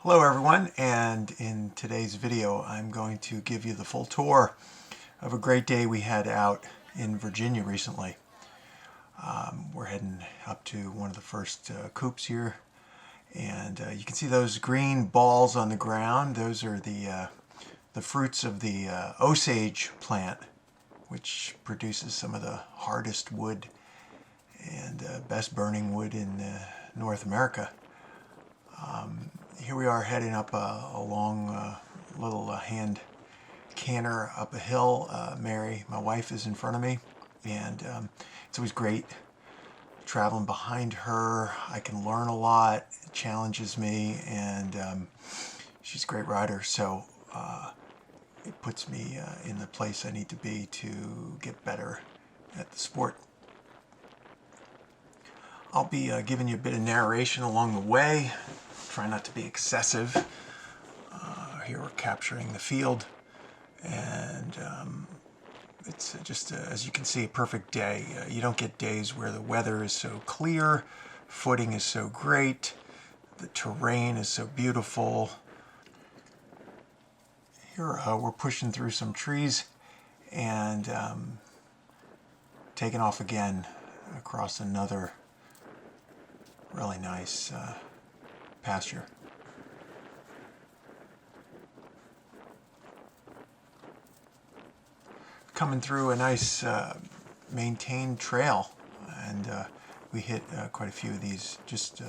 Hello everyone, and in today's video I'm going to give you the full tour of a great day we had out in Virginia recently. We're heading up to one of the first coops here, and you can see those green balls on the ground. Those are the fruits of the Osage plant, which produces some of the hardest wood and best burning wood in North America. Here we are heading up a long little hand canter up a hill. Mary, my wife, is in front of me, and it's always great traveling behind her. I can learn a lot. It challenges me, and she's a great rider, so it puts me in the place I need to be to get better at the sport. I'll be giving you a bit of narration along the way. Try not to be excessive. Here we're capturing the field, and it's just, as you can see, a perfect day. You don't get days where the weather is so clear, footing is so great, the terrain is so beautiful. Here we're pushing through some trees and taking off again across another really nice pasture. Coming through a nice maintained trail, and we hit quite a few of these, just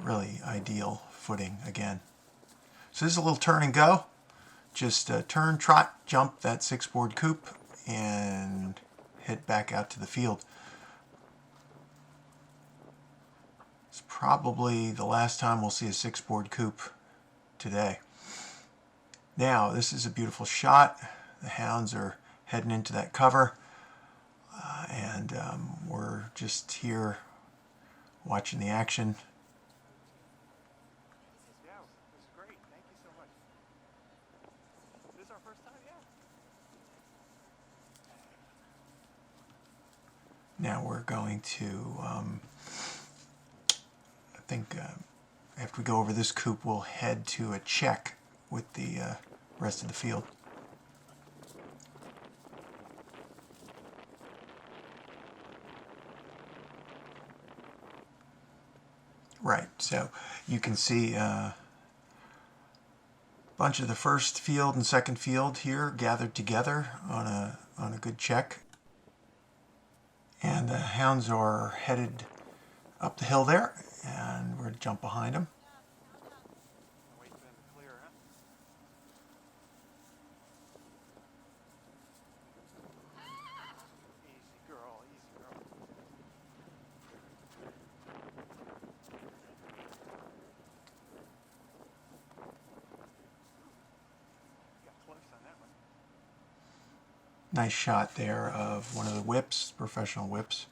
really ideal footing again. So this is a little turn and go. Just turn, trot, jump that 6-board coupe and head back out to the field. It's probably the last time we'll see a 6-board coupe today. Now, this is a beautiful shot. The hounds are heading into that cover, and we're just here watching the action. Yeah, it was great. Thank you so much. This is our first time, yeah. Now we're going to, I think after we go over this coupe, we'll head to a check with the rest of the field. Right, so you can see a bunch of the first field and second field here gathered together on a good check. And the hounds are headed up the hill there, and we're going to jump behind them. Wait for them to clear, huh? Easy girl, easy girl. Got close on that one. Nice shot there of one of the whips, professional whips.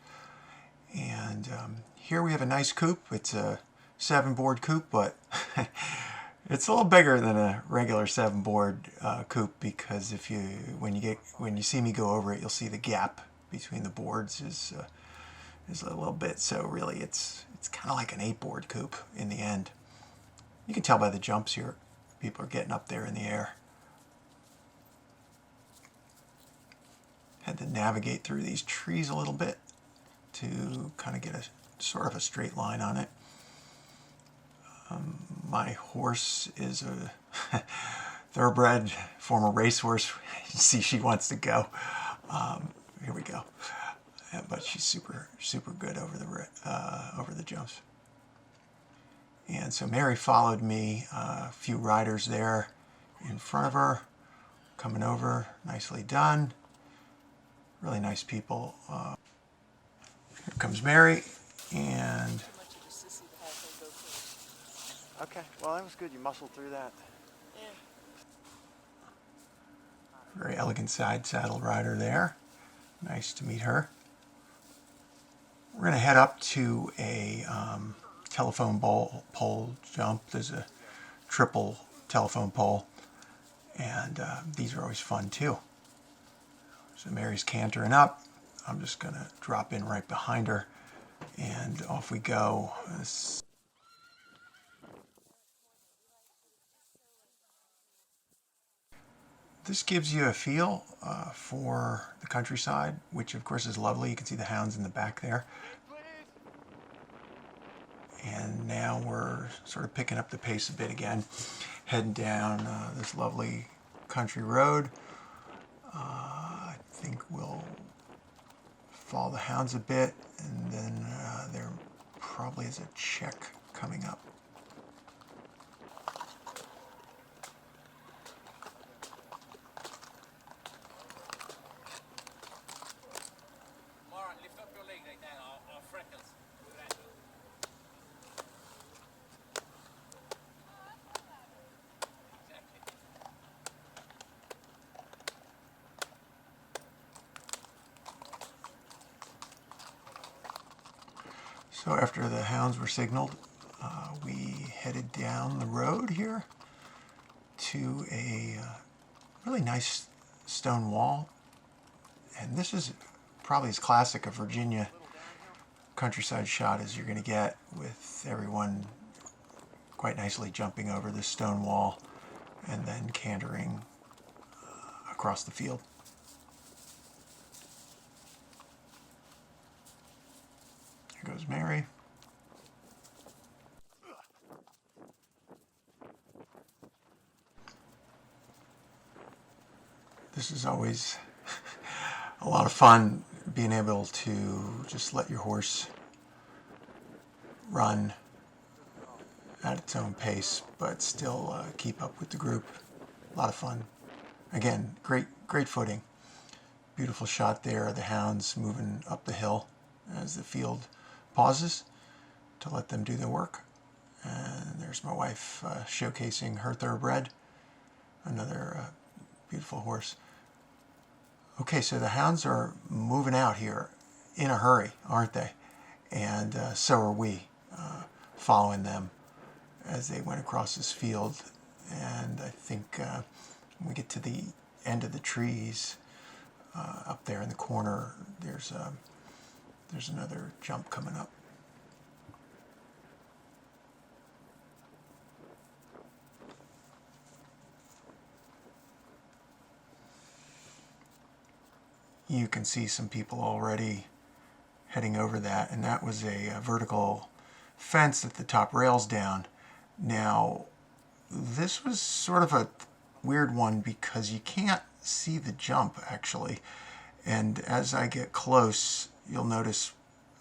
And here we have a nice coupe. It's a 7-board coupe, but it's a little bigger than a regular 7-board coupe, because when you see me go over it, you'll see the gap between the boards is a little bit. So really, it's kind of like an 8-board coupe in the end. You can tell by the jumps here, people are getting up there in the air. Had to navigate through these trees a little bit to kind of get a sort of a straight line on it. My horse is a thoroughbred, former racehorse. You see, she wants to go. Here we go. But she's super good over the jumps. And so Mary followed me. A few riders there in front of her, coming over. Nicely done. Really nice people. Here comes Mary, and Okay, well that was good. You muscled through that. very elegant side saddle rider there. Nice to meet her. We're going to head up to a telephone pole jump. There's a triple telephone pole, and these are always fun too. So Mary's cantering up. I'm just going to drop in right behind her, and off we go. this gives you a feel for the countryside, which of course is lovely. You can see the hounds in the back there. And now we're sort of picking up the pace a bit again, heading down this lovely country road. I think we'll follow the hounds a bit, and then there probably is a check coming up. Mara, lift up your leg like that, our freckles. Exactly. So after the hounds were signaled, we headed down the road here to a really nice stone wall. And this is probably as classic a Virginia countryside shot as you're going to get, with everyone quite nicely jumping over this stone wall and then cantering across the field. There goes Mary. This is always a lot of fun, being able to just let your horse run at its own pace, but still keep up with the group. A lot of fun. Again, great footing. Beautiful shot there of the hounds moving up the hill as the field pauses to let them do their work. And there's my wife showcasing her thoroughbred, another beautiful horse. Okay, so the hounds are moving out here in a hurry, aren't they? And so are we, following them as they went across this field. And I think when we get to the end of the trees, up there in the corner, there's another jump coming up. You can see some people already heading over that, and that was a vertical fence that the top rail's down. Now, this was sort of a weird one because you can't see the jump actually, and as I get close, you'll notice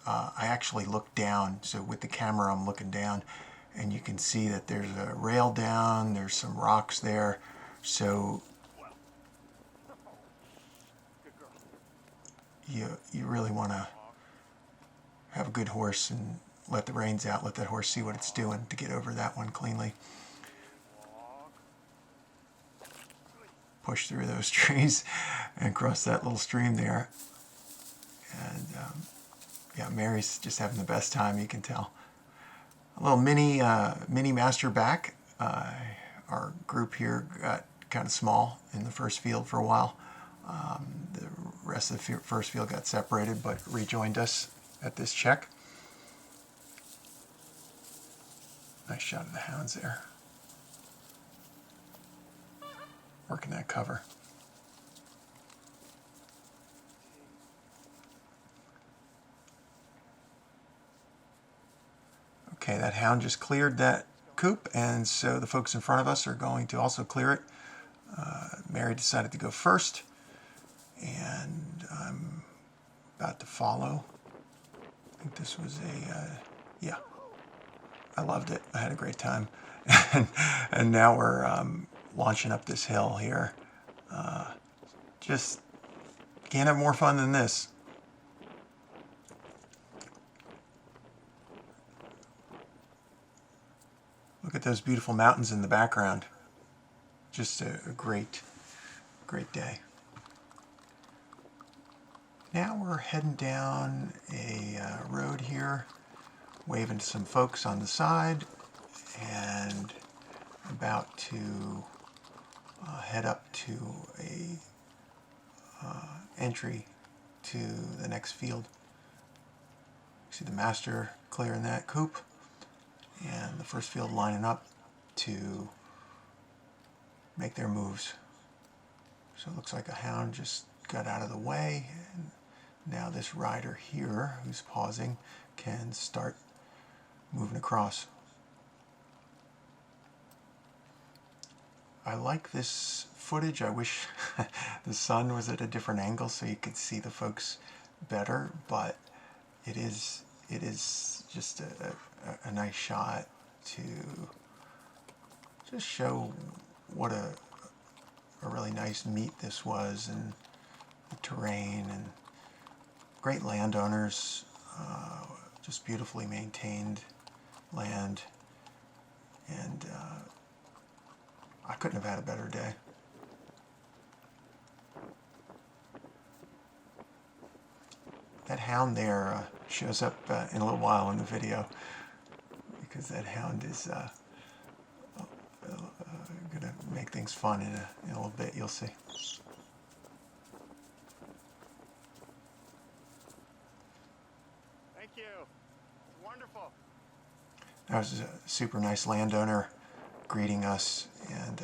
I actually look down. So with the camera, I'm looking down, and you can see that there's a rail down, there's some rocks there, so you really want to have a good horse and let the reins out, let that horse see what it's doing to get over that one cleanly. Push through those trees and cross that little stream there. And yeah, Mary's just having the best time, you can tell. A little mini master back. Our group here got kind of small in the first field for a while. The rest of the first field got separated, but rejoined us at this check. Nice shot of the hounds there, working that cover. Okay, that hound just cleared that coop, and so the folks in front of us are going to also clear it. Mary decided to go first, and I'm about to follow. I think this was yeah, I loved it. I had a great time. And now we're launching up this hill here. Just can't have more fun than this. Look at those beautiful mountains in the background. Just a great day. Now we're heading down a road here, waving to some folks on the side, and about to head up to a entry to the next field. See the master clearing that coop, and the first field lining up to make their moves. So it looks like a hound just got out of the way. And now this rider here, who's pausing, can start moving across. I like this footage. I wish the sun was at a different angle so you could see the folks better, but it is just a nice shot to just show what a really nice meet this was, and the terrain, and great landowners, just beautifully maintained land, and I couldn't have had a better day. That hound there shows up in a little while in the video, because that hound is going to make things fun in a little bit, you'll see. Thank you. Wonderful. That was a super nice landowner greeting us, and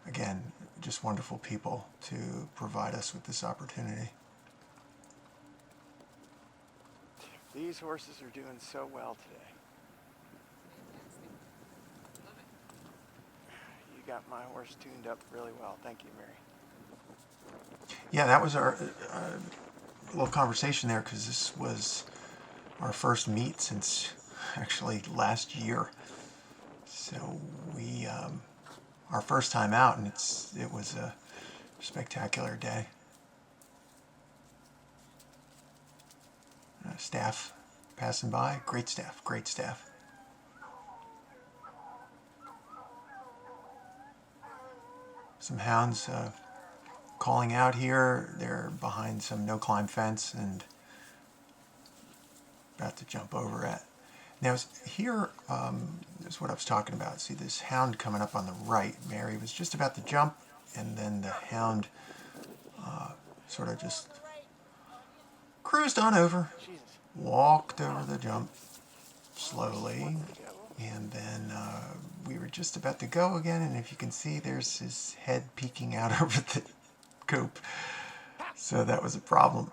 again, just wonderful people to provide us with this opportunity. These horses are doing so well today. You got my horse tuned up really well. Thank you, Mary. Yeah, that was our little conversation there, because this was our first meet since actually last year. So we, our first time out, and it was a spectacular day. Staff passing by, great staff, great staff. Some hounds calling out here. They're behind some no-climb fence and about to jump over it. Now here is what I was talking about. See this hound coming up on the right. Mary was just about to jump, and then the hound sort of just cruised on over, walked over the jump slowly, and then we were just about to go again, and if you can see, there's his head peeking out over the coop. So that was a problem.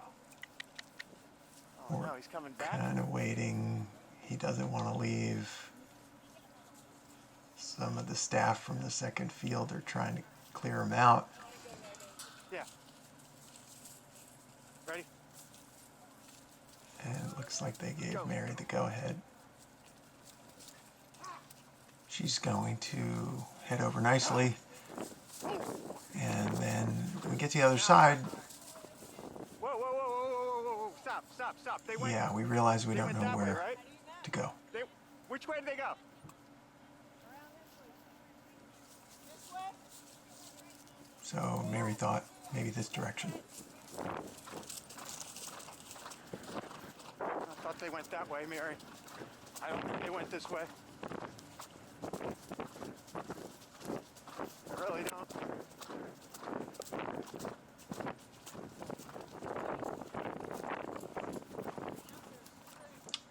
Oh, no, he's coming back. Kind of waiting. He doesn't want to leave. Some of the staff from the second field are trying to clear him out. Yeah. Ready? And it looks like they gave Mary the go-ahead. She's going to head over nicely. And then when we get to the other side, Whoa, whoa, whoa, whoa, whoa, whoa, whoa, stop, stop, stop. They went, yeah, we realize we they don't went know that way, where right? to go. Which way did they go? So Mary thought maybe this direction. I thought they went that way, Mary. I don't think they went this way. I really don't.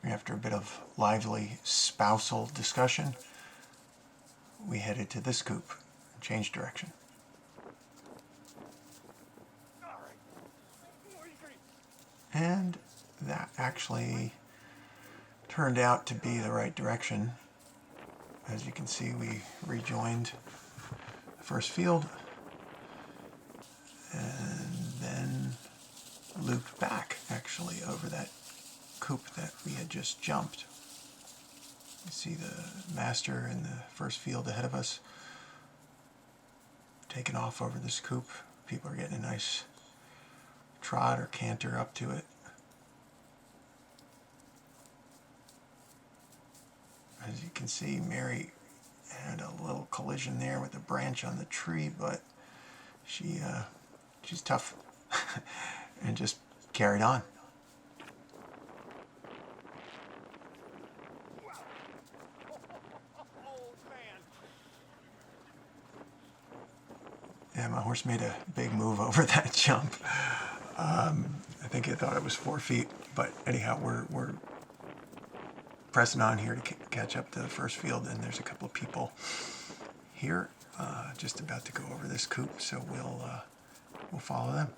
After a bit of lively spousal discussion, we headed to this coop and changed direction. All right. And that actually turned out to be the right direction. As you can see, we rejoined the first field and then looped back actually over that coop that we had just jumped. You see the master in the first field ahead of us taking off over this coop. People are getting a nice trot or canter up to it. As you can see, Mary had a little collision there with a branch on the tree, but she's tough and just carried on. Yeah, my horse made a big move over that jump. I think it thought it was 4 feet, but anyhow, we're pressing on here to catch up to the first field, and there's a couple of people here just about to go over this coop, so we'll we'll follow them.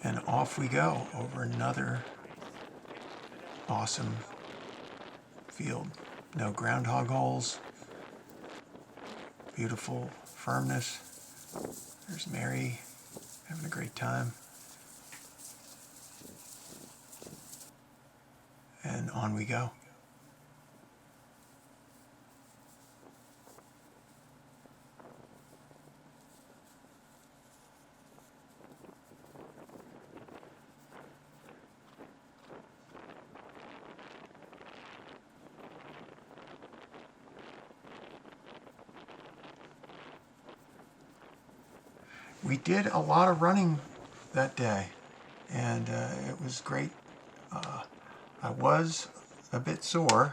And off we go over another awesome field. No groundhog holes. Beautiful firmness. There's Mary having a great time. And on we go. We did a lot of running that day, and it was great. I was a bit sore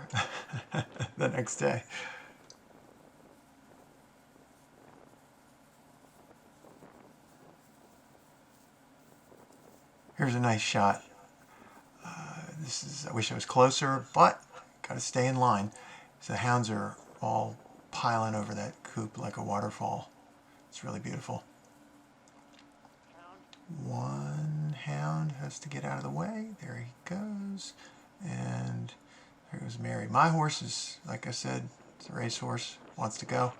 the next day. Here's a nice shot. I wish I was closer, but gotta stay in line. So the hounds are all piling over that coop like a waterfall. It's really beautiful. One hound has to get out of the way. There he goes. And there goes Mary. My horse is, like I said, it's a racehorse. Wants to go.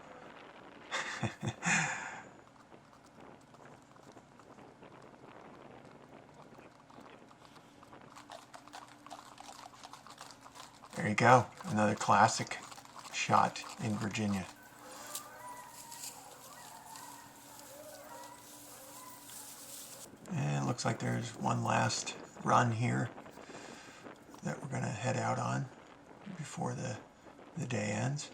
There you go. Another classic shot in Virginia. And it looks like there's one last run here that we're going to head out on before the day ends.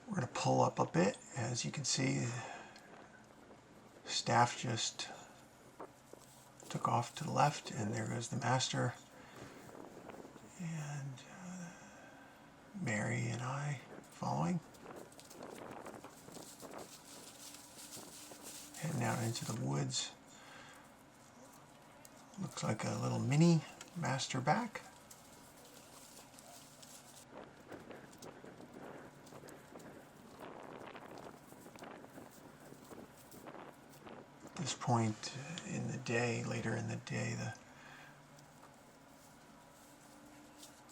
We're going to pull up a bit. As you can see, staff just took off to the left, and there goes the master, and Mary and I following, heading out into the woods. Looks like a little mini master back. At this point in the day, later in the day, the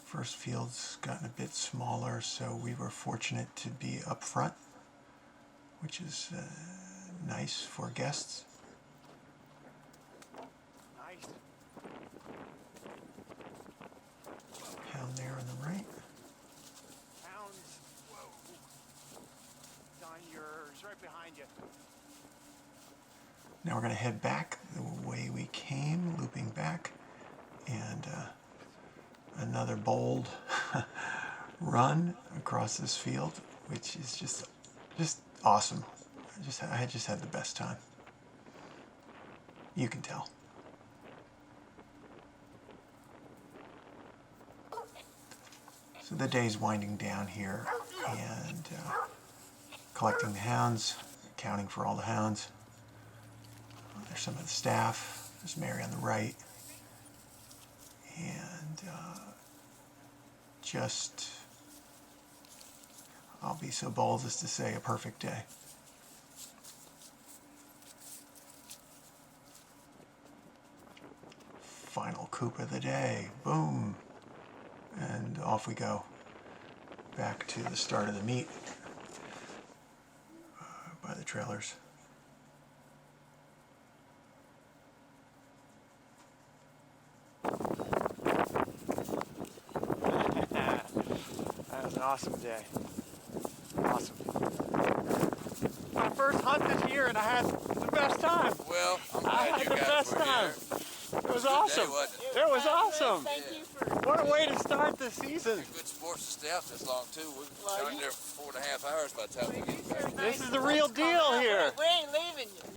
first field's gotten a bit smaller, so we were fortunate to be up front, which is nice for guests. Nice. Hound there on the right. Hounds. Whoa. It's on yours, right behind you. Now we're going to head back the way we came, looping back, and another bold run across this field, which is just awesome. I just had the best time. You can tell. So the day's winding down here, and collecting the hounds, accounting for all the hounds. There's some of the staff. There's Mary on the right. And I'll be so bold as to say a perfect day. Final coop of the day. Boom. And off we go. Back to the start of the meet by the trailers. That was an awesome day. Awesome. My first hunt this year, and I had the best time. Well, I'm I glad had you the guys best were time. here. It was a good awesome. day, wasn't it? It was awesome. Thank you for. What a way to start the season. Good sports to stay out this long too. We've Well, been there for 4.5 hours by the time we get back. This is the real deal here. We're